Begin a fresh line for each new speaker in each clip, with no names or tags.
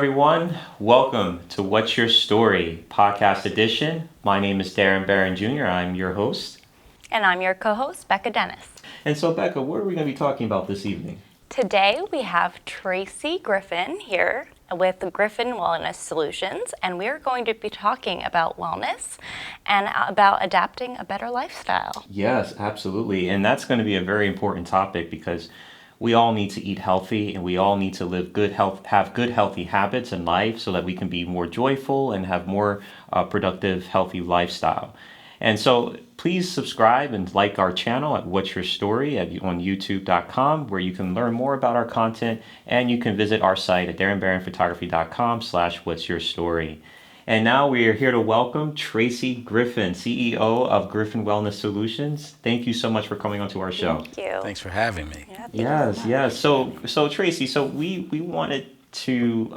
everyone. Welcome to What's Your Story podcast edition. My name is Darren Barron Jr. I'm your host.
And I'm your co-host, Becca Dennis.
And so, Becca, what are we going to be talking about this evening?
Today we have Tracy Griffin here with Griffin Wellness Solutions, and we are going to be talking about wellness and about adapting a better lifestyle.
Yes, absolutely. And that's going to be a very important topic because we all need to eat healthy and we all need to live good health, have good healthy habits in life so that we can be more joyful and have more productive, healthy lifestyle. And so please subscribe and like our channel at What's Your Story on youtube.com, where you can learn more about our content, and you can visit our site at darrenbarronphotography.com/What's Your Story. And now we are here to welcome Tracy Griffin, CEO of Griffin Wellness Solutions. Thank you so much for coming onto our show.
Thank you.
Thanks for having me.
Yeah,
Yes. So Tracy, we wanted to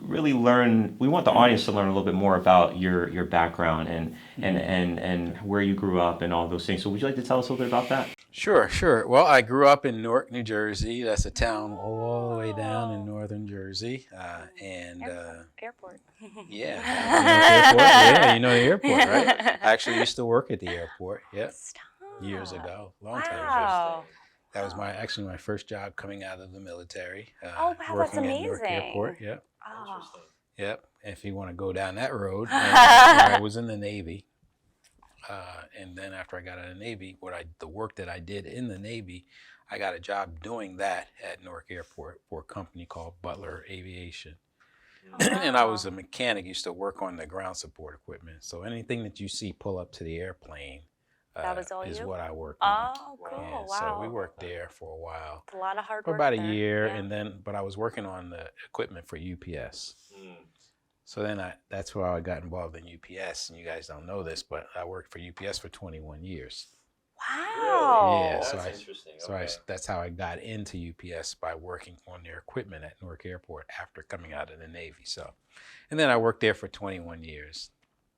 really learn. We want the audience to learn a little bit more about your background and where you grew up and all those things. So would you like to tell us a little bit about that?
Sure. Well, I grew up in Newark, New Jersey. That's a town all the way down in northern Jersey.
Airport.
Yeah, airport. Yeah, you know the airport, right? I actually used to work at the airport. Yeah, years ago, long time ago.
Wow.
That was my first job coming out of the military.
Oh, wow, that's
working at Newark
amazing.
Airport. Yep.
Oh.
Yep. If you want to go down that road, I was in the Navy. And then after I got out of the Navy, the work that I did in the Navy, I got a job doing that at Newark Airport for a company called Butler Aviation.
Oh,
And I was a mechanic, used to work on the ground support equipment. So anything that you see pull up to the airplane
That was all
is
you?
what I worked on.
Oh, cool.
Yeah,
Wow.
So we worked there for a while.
It's a lot of hard
For
work
about a
there.
year,
Yeah.
but I was working on the equipment for UPS. So then that's how I got involved in UPS, and you guys don't know this, but I worked for UPS for 21 years.
Wow.
Yeah,
That's interesting.
That's how I got into UPS, by working on their equipment at Newark Airport after coming out of the Navy. And then I worked there for 21 years.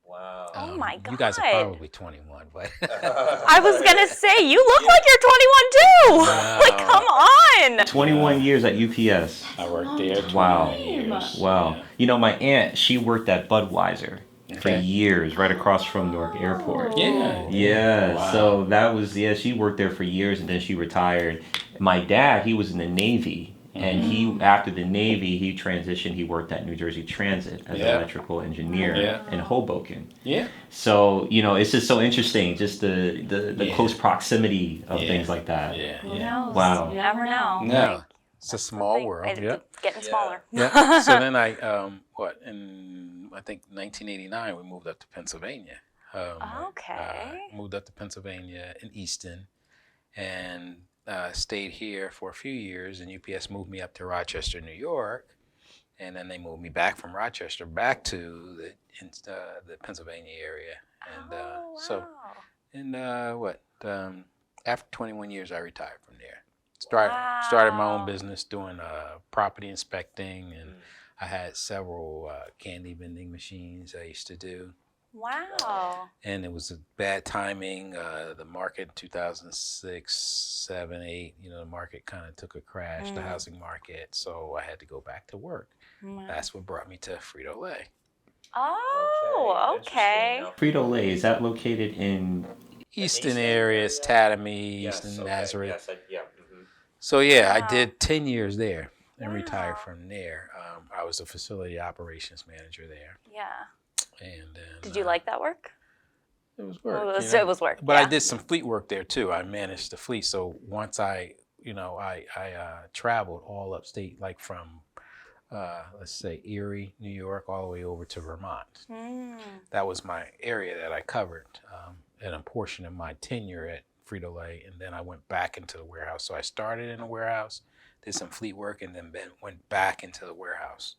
Wow.
Oh my
You guys are
God.
probably 21, but
I was going to say, you look like you're 21 too.
No.
Like, come on.
21 years at UPS.
I worked there 21
Wow.
years.
Wow.
Yeah.
You know, my aunt, she worked at Budweiser for
Okay.
years, right across from Newark Airport.
Yeah.
Yeah,
Wow.
so that was, she worked there for years and then she retired. My dad, he was in the Navy, and after the Navy, he transitioned. He worked at New Jersey Transit as an electrical engineer in Hoboken.
Yeah.
So, it's just so interesting, just the close proximity of things like that.
Yeah.
Who knows?
Wow.
You never know.
No. It's a small
Something-
world.
It's
Yeah.
getting smaller.
Yeah. So then in I think 1989, we moved up to Pennsylvania.
Okay.
Moved up to Pennsylvania in Easton, and stayed here for a few years. And UPS moved me up to Rochester, New York, and then they moved me back from Rochester back to the Pennsylvania area. And after 21 years, I retired from there. Started my own business doing property inspecting, and I had several candy vending machines I used to do.
Wow.
And it was a bad timing. The market in 2006, 7, 8, the market kind of took a crash, the housing market. So I had to go back to work. That's what brought me to Frito-Lay.
Oh, okay.
Frito-Lay, is that located in
Easton areas, Tatamy, Easton, Nazareth.
Yeah.
So I
Wow.
did 10 years there and
Wow.
retired from there. I was a facility operations manager there.
Yeah.
And then,
Did you like that work?
It was work.
It was work.
But
yeah.
I did some fleet work there too. I managed the fleet. So once I traveled all upstate, like from, let's say Erie, New York, all the way over to Vermont. That was my area that I covered, and a portion of my tenure at Frito-Lay. And then I went back into the warehouse. So I started in the warehouse, did some fleet work, and then went back into the warehouse.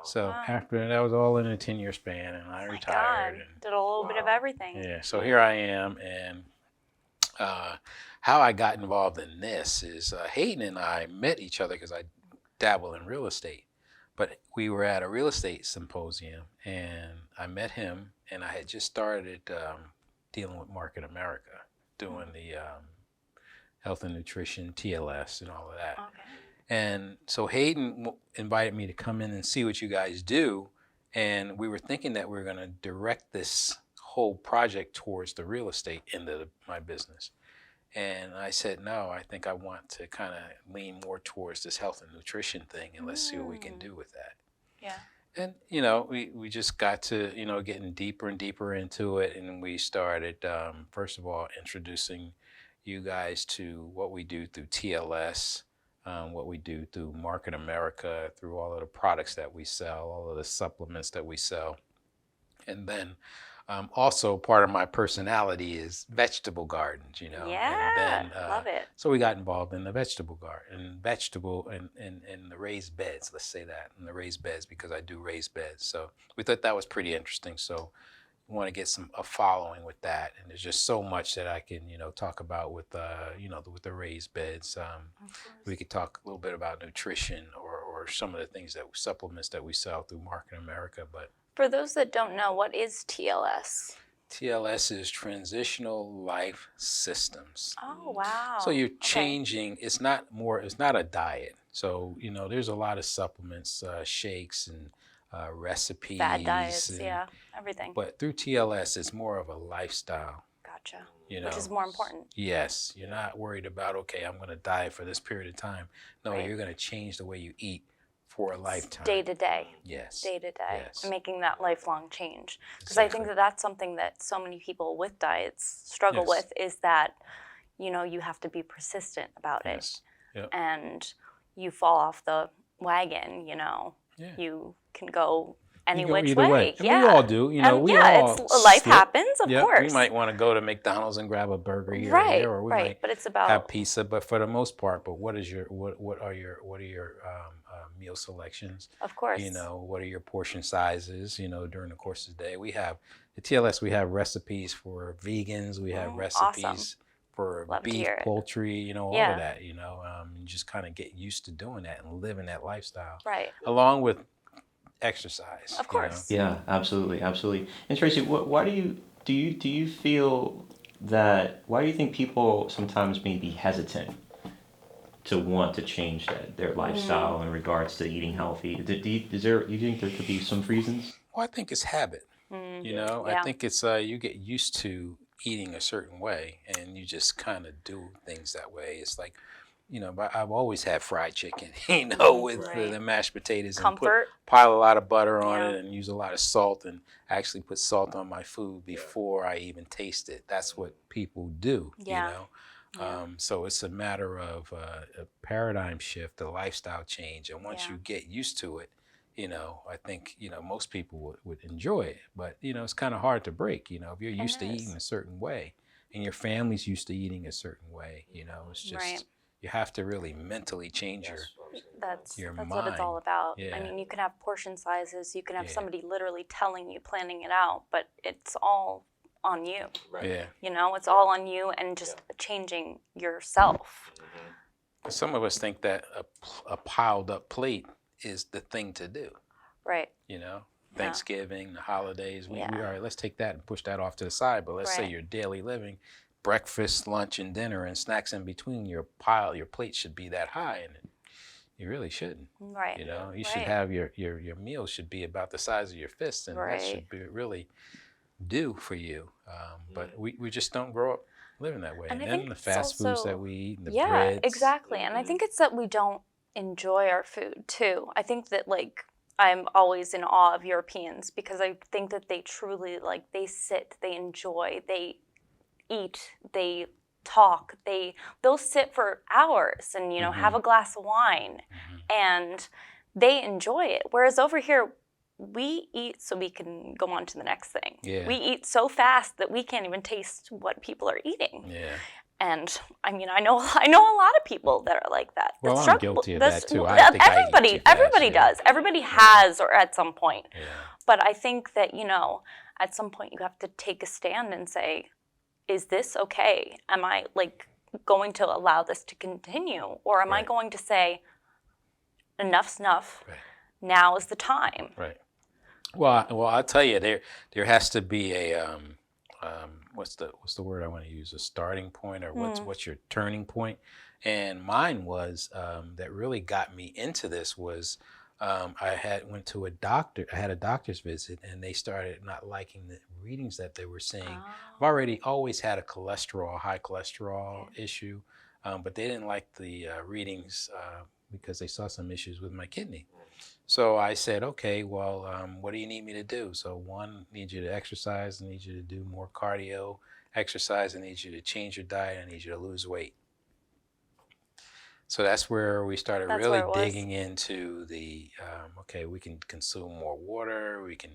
So after that was all in a 10-year span, and I retired.
God. Did a little bit of everything.
Yeah, so here I am, and how I got involved in this is Hayden and I met each other because I dabble in real estate. But we were at a real estate symposium, and I met him, and I had just started dealing with Market America, doing the health and nutrition, TLS, and all of that.
Okay.
And so Hayden invited me to come in and see what you guys do. And we were thinking that we were going to direct this whole project towards the real estate end of my business. And I said, no, I think I want to kind of lean more towards this health and nutrition thing, and let's see what we can do with that.
Yeah.
And, we just got to, getting deeper and deeper into it. And we started, first of all, introducing you guys to what we do through TLS, what we do through Market America, through all of the products that we sell, all of the supplements that we sell. And then also part of my personality is vegetable gardens,
Yeah,
and then,
love it.
So we got involved in the vegetable garden and the raised beds, let's say that, and the raised beds, because I do raised beds. So we thought that was pretty interesting. So we want to get a following with that. And there's just so much that I can, talk about with, with the raised beds. We could talk a little bit about nutrition or some of the things supplements that we sell through Market America, but
For those that don't know, what is TLS?
TLS is Transitional Life Systems.
Oh, wow.
So you're changing, it's not a diet. So, there's a lot of supplements, shakes and recipes.
Fad diets, everything.
But through TLS, it's more of a lifestyle.
Gotcha.
Which
is more important.
Yes. You're not worried about, okay, I'm going to diet for this period of time. No, You're going to change the way you eat for a lifetime.
Day to day.
Yes.
Day to day.
Yes.
Making that lifelong change. Because I think that that's something that so many people with diets struggle with, is that, you have to be persistent about it.
Yep.
And you fall off the wagon, you can go any which way.
And we all do,
life happens, of course.
We might want to go to McDonald's and grab a burger here or there, or we might
but it's about
have pizza. But for the most part, what are your meal selections?
Of course.
What are your portion sizes? During the course of the day, we have at TLS. We have recipes for vegans. We have recipes for beef, poultry. All of that. You just kind of get used to doing that and living that lifestyle.
Right.
Along with exercise.
Of course.
Yeah, absolutely. And Tracy, why do you feel that? Why do you think people sometimes may be hesitant to want to change their lifestyle in regards to eating healthy? Do you think there could be some reasons?
Well, I think it's habit. I think it's you get used to eating a certain way, and you just kind of do things that way. It's like, but I've always had fried chicken, with the mashed potatoes.
Comfort.
And pile a lot of butter on it and use a lot of salt, and actually put salt on my food before I even taste it. That's what people do, So it's a matter of a paradigm shift, a lifestyle change. And once you get used to it, I think, most people would enjoy it. But, it's kind of hard to break, if you're used to eating a certain way and your family's used to eating a certain way, it's just... You have to really mentally change your mind.
That's what it's all about. Yeah. I mean, you can have portion sizes. You can have somebody literally telling you, planning it out, but it's all on you.
Right.
Yeah. It's all on you and just changing yourself.
Some of us think that a piled up plate is the thing to do.
Right.
Thanksgiving, the holidays. We all right, let's take that and push that off to the side. But let's say your daily living, breakfast, lunch, and dinner, and snacks in between, your plate should be that high, and you really shouldn't.
Right.
You should have your meal should be about the size of your fist, and that should be really do for you. But we just don't grow up living that way. And then the fast foods that we eat, and the breads.
Yeah, exactly. And I think it's that we don't enjoy our food too. I think that I'm always in awe of Europeans, because I think that they truly they sit, they enjoy, they eat, they talk, they'll sit for hours and have a glass of wine, and they enjoy it. Whereas over here, we eat so we can go on to the next thing.
Yeah.
We eat so fast that we can't even taste what people are eating.
Yeah.
And I mean, I know a lot of people that are like that.
Well, I'm guilty of that too.
Everybody does. Everybody has, or at some point.
Yeah.
But I think that at some point you have to take a stand and say, is this okay? Am I going to allow this to continue? Or am I going to say, enough's enough, now is the time?
Right. Well, I'll tell you, there has to be a, what's the word I want to use? A starting point, or what's your turning point? And mine was that really got me into this was I went to a doctor. I had a doctor's visit, and they started not liking the readings that they were seeing. I've always had a high cholesterol issue, but they didn't like the readings because they saw some issues with my kidney. So I said, okay, well, what do you need me to do? So one, I need you to exercise. I need you to do more cardio, exercise. I need you to change your diet. I need you to lose weight. So that's where we started really digging into the, okay, we can consume more water. We can,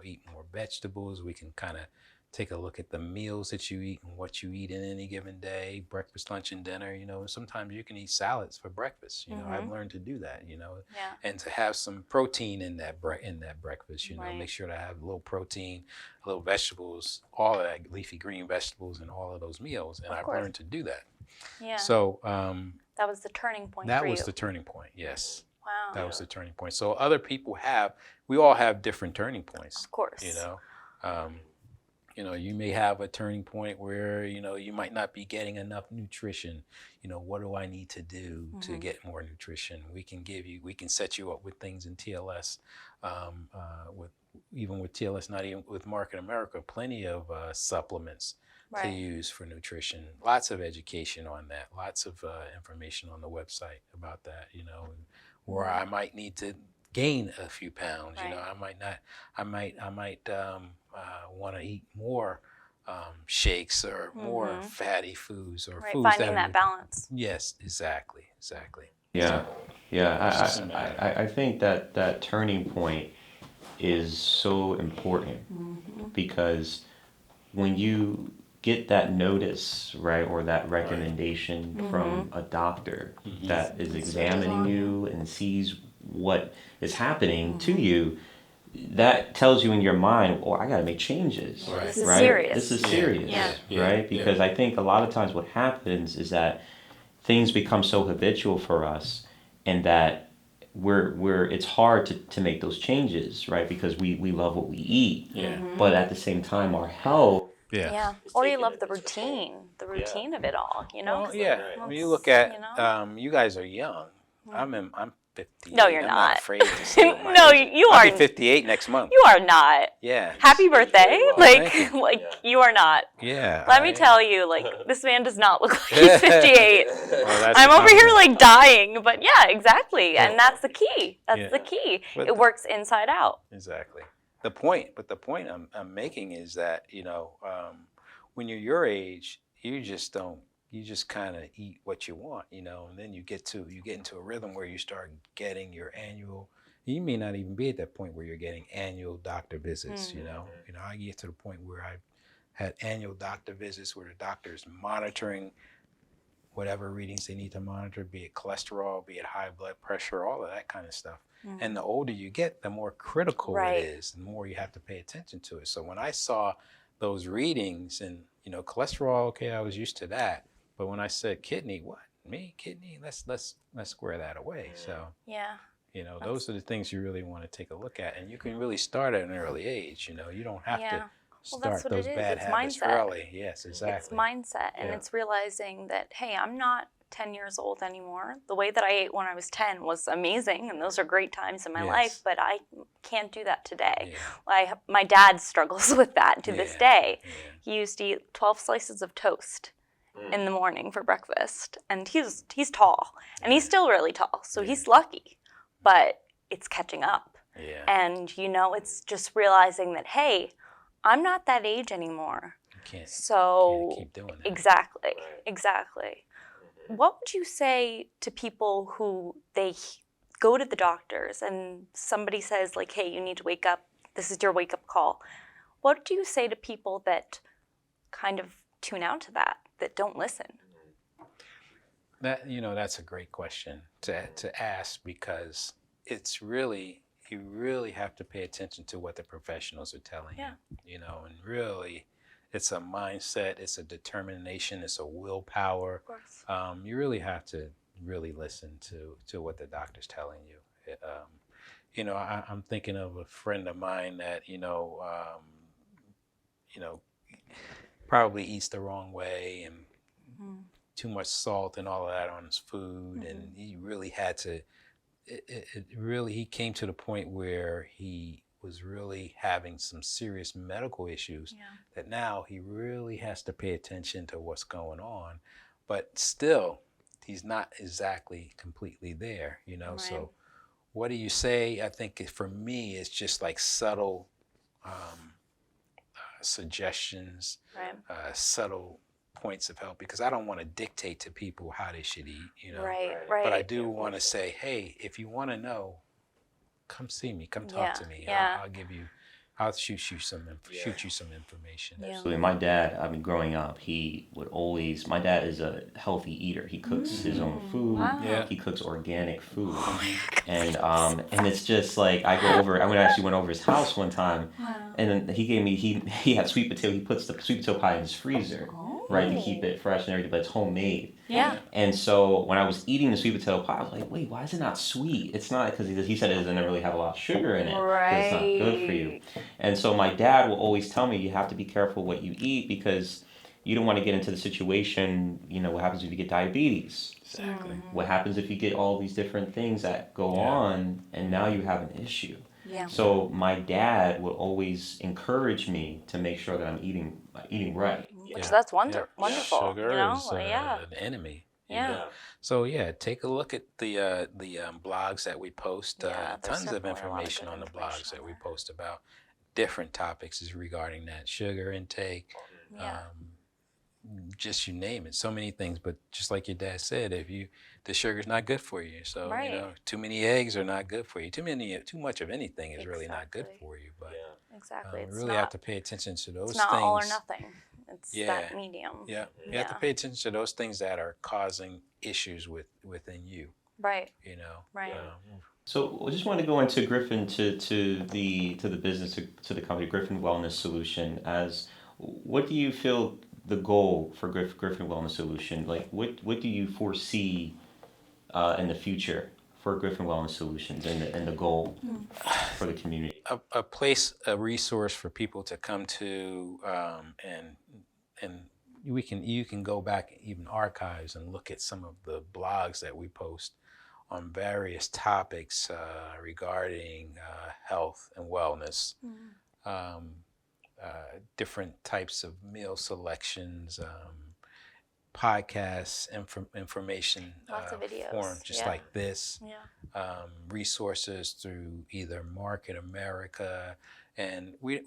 eat more vegetables. We can kind of take a look at the meals that you eat and what you eat in any given day, breakfast, lunch, and dinner. Sometimes you can eat salads for breakfast. I've learned to do that, and to have some protein in that breakfast, make sure to have a little protein, a little vegetables, all of that, leafy green vegetables in all of those meals. And I've learned to do that.
Yeah.
So
that was the turning point.
That was the turning point. Yes.
Wow.
That was the turning point. So other people we all have different turning points.
Of course.
You may have a turning point where, you might not be getting enough nutrition. What do I need to do to get more nutrition? We can set you up with things in TLS, with TLS, not even with Market America, plenty of supplements to use for nutrition. Lots of education on that. Lots of information on the website about that, where I might need to gain a few pounds. I might want to eat more shakes or more fatty foods or foods
finding that balance.
Yes, exactly.
Yeah, I think that turning point is so important because when you get that notice, right, or that recommendation from a doctor that is examining you and sees what is happening to you, that tells you in your mind, I got to make changes.
Right. This is serious.
This is serious, right? Because I think a lot of times what happens is that things become so habitual for us, and that it's hard to make those changes, right? Because we love what we eat, but at the same time, our health.
Yeah. Or you love the routine of it all,
Well, when you look at, you guys are young. I'm 58.
No, you're
I'm
not
afraid to say my
No,
age.
you are.
I'll be 58 next month.
You are not.
Yeah.
Happy birthday.
Thank you.
You are not.
Yeah.
Let me tell you, this man does not look like he's 58.
Well,
I'm over here dying, but yeah, exactly. And that's the key. That's the key.
But
it works inside out.
Exactly. The point I'm making is that, when you're your age, you just kind of eat what you want, and then you get into a rhythm where you start getting your annual. You may not even be at that point where you're getting annual doctor visits. I get to the point where I've had annual doctor visits where the doctor is monitoring whatever readings they need to monitor, be it cholesterol, be it high blood pressure, all of that kind of stuff. And the older you get, the more critical it is, the more you have to pay attention to it. So when I saw those readings and, cholesterol, okay, I was used to that. But when I said kidney, what? Me? Kidney? Let's square that away. So, those are the things you really want to take a look at. And you can really start at an early age. You don't have to start those bad habits early. Yes, exactly.
It's mindset. And it's realizing that, hey, I'm not 10 years old anymore. The way that I ate when I was 10 was amazing, and those are great times in my life, but I can't do that today. My dad struggles with that to this day. He used to eat 12 slices of toast in the morning for breakfast, and he's tall, and he's still really tall, so he's lucky, but it's catching up. And it's just realizing that, hey, I'm not that age anymore.
You can't keep doing that.
Exactly. What would you say to people who they go to the doctors and somebody says, hey, you need to wake up, this is your wake-up call? What do you say to people that kind of tune out to that don't listen?
That's a great question to ask, because it's really, you really have to pay attention to what the professionals are telling you, and really, it's a mindset, it's a determination, it's a willpower.
Of course.
You really have to really listen to what the doctor's telling you. I'm thinking of a friend of mine that, probably eats the wrong way and too much salt and all of that on his food. And he really had to, he came to the point where he was really having some serious medical issues that now he really has to pay attention to what's going on. But still, he's not exactly completely there, you know. Right. So what do you say? I think for me, it's just like subtle suggestions, subtle points of help, because I don't want to dictate to people how they should eat, you know.
Right.
But I do want to say, hey, if you want to know, come see me, come talk to me. I'll shoot you some information.
Yeah.
Absolutely. My dad, I mean, growing up, he would always, my dad is a healthy eater. He cooks his own food.
Wow.
Yeah.
He cooks organic food. And it's just like, I actually went over his house one time, and then he gave me, he had sweet potato, he puts the sweet potato pie in his freezer, right, to keep it fresh and everything, but it's homemade.
Yeah.
And so when I was eating the sweet potato pie, I was like, wait, why is it not sweet? It's not, because he said it doesn't really have a lot of sugar in it.
Right.
It's not good for you. And so my dad will always tell me, you have to be careful what you eat, because you don't want to get into the situation, you know, what happens if you get diabetes?
Exactly.
What happens if you get all these different things that go on, and now you have an issue?
Yeah.
So my dad would always encourage me to make sure that I'm eating right.
Which that's wonderful.
Sugar
you know?
is an enemy. You know? So take a look at the blogs that we post. Tons of information on the blogs that we post about different topics is regarding that sugar intake. Just you name it, so many things. But just like your dad said, the sugar's not good for you. So you know, too many eggs are not good for you. Too much of anything is really not good for you. But
exactly,
you really have to pay attention to those things.
It's not all or nothing. It's that medium.
Yeah, you have to pay attention to those things that are causing issues within you.
Right.
You know.
Right.
So I just want to go into Griffin to the business, to the company Griffin Wellness Solution. As what do you feel the goal for Griffin Wellness Solution? Like what do you foresee in the future for Griffin Wellness Solutions and the goal for the community?
A place, a resource for people to come to, and you can go back even archives and look at some of the blogs that we post on various topics regarding health and wellness, different types of meal selections, podcasts, information
Lots of videos.
forums just like this, resources through either Market America, and we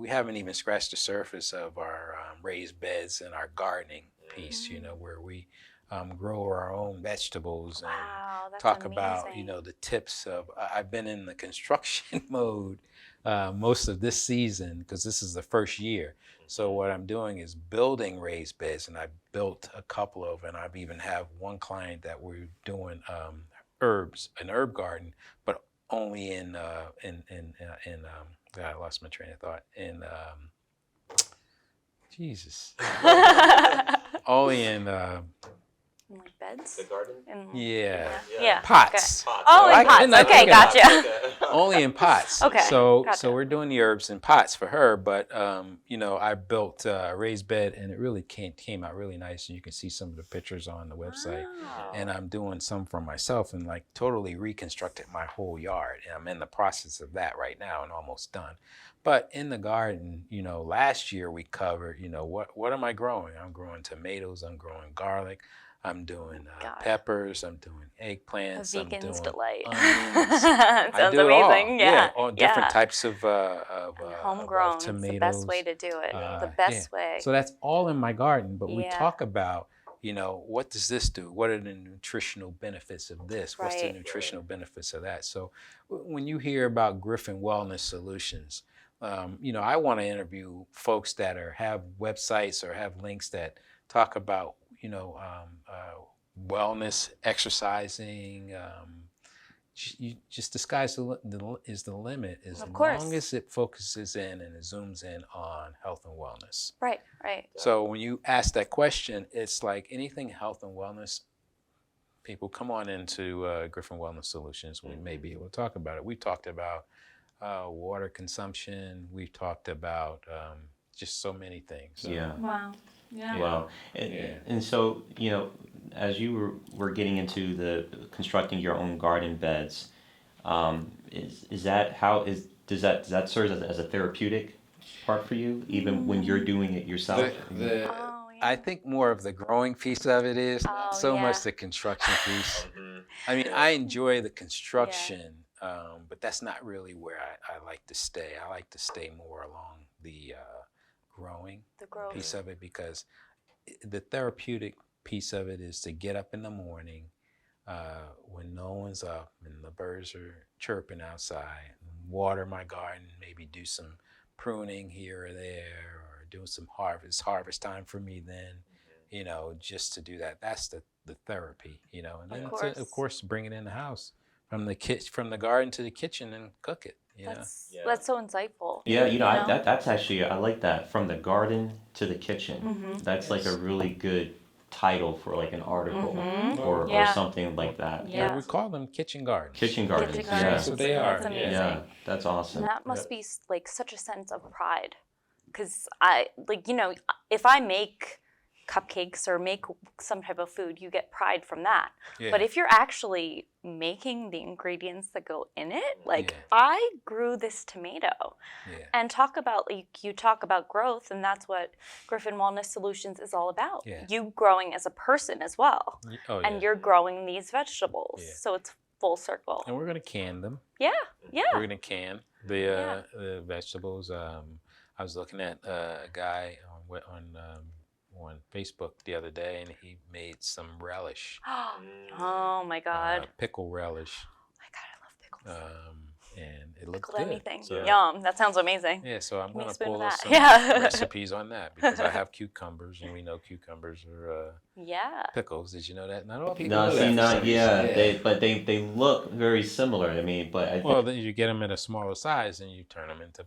haven't even scratched the surface of our raised beds and our gardening piece, you know, where we grow our own vegetables and talk about, you know, the tips of, I've been in the construction mode most of this season because this is the first year. So what I'm doing is building raised beds, and I built a couple of, and I've even have one client that we're doing an herb garden, but only in God, I lost my train of thought. Only in
like beds?
The garden?
Pots.
Okay. Oh, in pots. Okay, gotcha.
Only in pots.
Okay.
So
gotcha.
we're doing the herbs in pots for her, but you know, I built a raised bed, and it really came out really nice. And you can see some of the pictures on the website.
Wow.
And I'm doing some for myself, and like totally reconstructed my whole yard. And I'm in the process of that right now, and almost done. But in the garden, you know, last year we covered, you know, what am I growing? I'm growing tomatoes. I'm growing garlic. I'm doing peppers. I'm doing eggplants.
A vegan's
I'm doing
delight.
onions.
Sounds amazing.
All different types of
homegrown.
tomatoes.
It's the best way to do it. The best way.
So that's all in my garden. But we talk about, you know, what does this do? What are the nutritional benefits of this? What's the nutritional benefits of that? So when you hear about Griffin Wellness Solutions, you know, I want to interview folks that have websites or have links that talk about, you know, wellness, exercising. The sky's is the limit, as long as it focuses in and it zooms in on health and wellness.
Right.
So when you ask that question, it's like anything health and wellness, people come on into Griffin Wellness Solutions. We may be able to talk about it. We've talked about water consumption. We've talked about just so many things. So,
Yeah.
Wow. Yeah.
Wow. And so, as you were getting into the constructing your own garden beds, is that how does that serve as a therapeutic part for you, even when you're doing it yourself?
Oh, yeah.
I think more of the growing piece of it is not
Oh,
so
yeah.
much the construction piece. I mean, I enjoy the construction, but that's not really where I like to stay. I like to stay more along the growing
The growth.
piece of it, because the therapeutic piece of it is to get up in the morning when no one's up and the birds are chirping outside, water my garden, maybe do some pruning here or there, or doing some harvest time for me then, just to do that. That's the therapy, and then of course bring it in the house from the garden to the kitchen and cook it.
That's so insightful.
Yeah, that's actually, I like that, from the garden to the kitchen.
Mm-hmm.
That's like a really good title for like an article or something like that.
Yeah.
We call them kitchen gardens.
Kitchen gardens.
Kitchen
Yeah.
gardens.
That's what they are.
That's amazing.
Yeah, that's awesome.
And that must be like such a sense of pride, because if I make cupcakes or make some type of food, you get pride from that.
Yeah.
But if you're actually making the ingredients that go in it, like
Yeah.
I grew this tomato,
Yeah.
and talk about you talk about growth, and that's what Griffin Wellness Solutions is all about.
Yeah.
You growing as a person as well,
Oh,
and
yeah.
you're growing these vegetables,
Yeah.
so it's full circle.
And we're gonna can them.
Yeah,
We're
yeah.
gonna can the vegetables. I was looking at a guy on Facebook the other day, and he made some relish,
Oh my God.
pickle relish,
My God, I love pickles.
and it looked
Pickled
good.
anything.
So,
Yum. That sounds amazing.
yeah, so I'm
Give me a
gonna
spoon
pull
of
some
that. Yeah.
recipes on that, because I have cucumbers, and we know cucumbers are
Yeah.
pickles. Did you know that? Not all people
No,
know
see,
that.
not they look very similar. I mean, but I think,
Well, then you get them in a smaller size, and you can turn them into.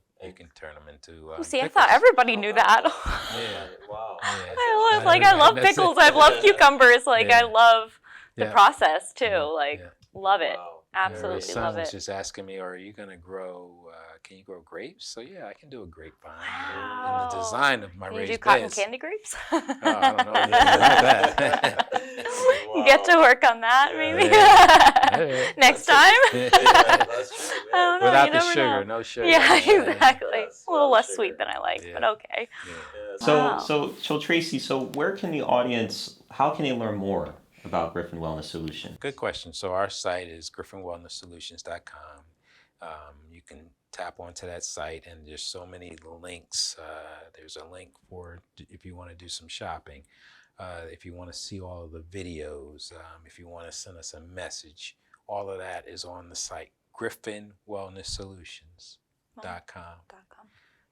Oh, see, I
pickles.
thought everybody knew that.
Yeah.
wow.
Yeah.
I love
That's it.
pickles. I love cucumbers. Like
Yeah.
I love the
Yeah.
process too.
Yeah.
Like
Yeah.
love it.
Wow.
Absolutely
My son
love
was
it.
just asking me, "Are you gonna grow? Can you grow grapes?" So yeah, I can do a grapevine.
Wow.
And the design of my
Can you
raised
do cotton
beds.
candy grapes?
Oh, I don't know about that.
Get to work on that maybe
Yeah.
next time.
That's true.
I don't know.
Without
you
the
never
sugar,
know.
no sugar.
Yeah, exactly.
Yes,
A little less
sugar.
sweet than I like,
Yeah.
but okay.
Yeah.
So,
Wow.
so Tracy, where can the audience, how can they learn more about Griffin Wellness Solution?
Good question. So our site is griffinwellnesssolutions.com. You can tap onto that site, and there's so many links. There's a link for if you want to do some shopping, if you want to see all of the videos, if you want to send us a message. All of that is on the site, griffinwellnesssolutions.com.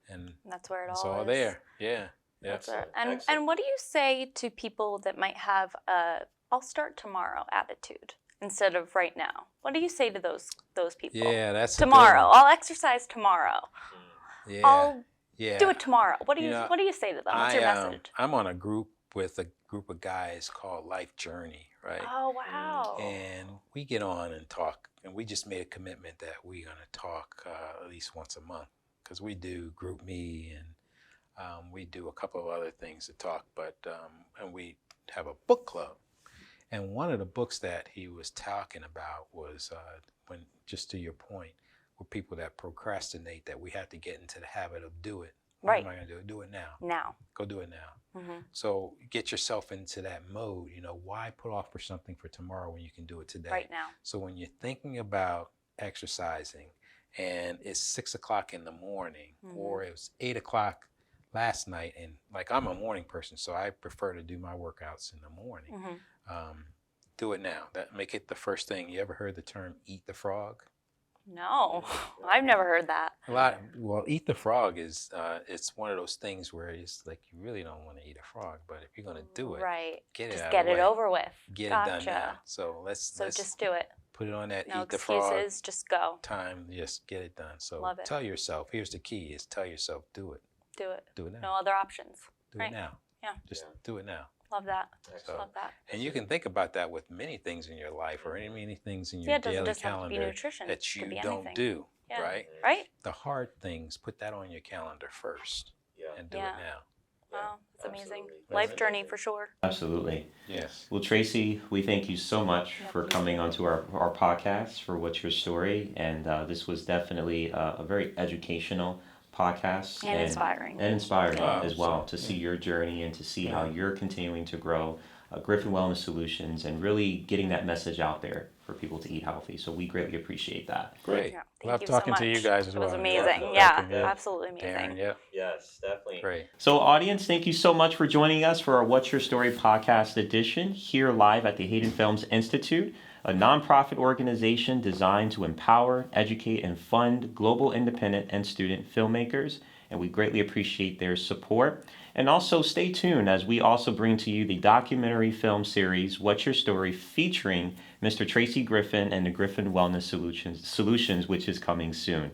And
That's where it all
it's all
is.
there. Yeah. Yeah.
That's it. And what do you say to people that might have a "I'll start tomorrow" attitude instead of right now? What do you say to those people?
Yeah, that's a good
tomorrow.
one.
I'll exercise tomorrow.
Yeah.
I'll
Yeah.
do it tomorrow. What do
You
you
know,
What do you say to them? What's your message?
I'm on a group with a group of guys called Life Journey, right?
Oh wow.
And we get on and talk, and we just made a commitment that we're going to talk at least once a month, because we do Group Me, and we do a couple of other things to talk, but and we have a book club. And one of the books that he was talking about was when, just to your point, were people that procrastinate, that we have to get into the habit of do it.
Right.
What am I going to do? Do it now.
Now.
Go do it now.
Mm-hmm.
So get yourself into that mode. Why put off for something for tomorrow when you can do it today?
Right now.
So when you're thinking about exercising, and it's 6 o'clock in the morning, or it was 8 o'clock last night, and like I'm a morning person, so I prefer to do my workouts in the morning. Do it now. Make it the first thing. You ever heard the term "eat the frog"?
No, I've never heard that.
Well, eat the frog is it's one of those things where it's like you really don't want to eat a frog, but if you're gonna do it,
Right.
get it
Just
out
get
of the
it
way.
over with.
Get
Gotcha.
it done now. So let's
Just do it.
put it on that
No
eat the frog
excuses. Just go.
time. Just get it done. So
Love it.
tell yourself. Here's the key: is tell yourself, do it.
Do it.
Do it now.
No other options.
Do
right.
it now.
Yeah.
Just do it now.
Love that.
So-
Love that.
And you can think about that with many things in your life, or many things in your
Yeah, it doesn't
daily
just have to be
calendar
nutrition.
that
It could
you
be
don't
anything.
do.
Yeah.
Right?
Right?
The hard things, put that on your calendar first.
Yeah.
and do
Yeah.
it now.
Wow, that's amazing.
Absolutely.
Life
That's
journey
amazing.
for sure.
Absolutely.
Yes.
Well, Tracy, we thank you so much
Yeah,
for
please
coming
do.
onto our podcast for What's Your Story. And this was definitely a very educational podcast
And inspiring.
and inspiring
Yeah.
as well
So,
to see your journey and to see
Yeah.
how you're continuing to grow Griffin Wellness Solutions and really getting that message out there for people to eat healthy. So we greatly appreciate that.
Great.
Yeah,
Love
thank you so
talking to you
much.
guys as
It
well.
was
Yeah.
amazing.
Definitely.
Yeah,
Yeah.
absolutely amazing.
Darren, yeah.
Yes, definitely.
Great.
So, audience, thank you so much for joining us for our What's Your Story podcast edition here live at the Haydenfilms Institute, a nonprofit organization designed to empower, educate, and fund global independent and student filmmakers. And we greatly appreciate their support. And also stay tuned as we also bring to you the documentary film series, What's Your Story, featuring Mr. Tracy Griffin and the Griffin Wellness Solutions, which is coming soon.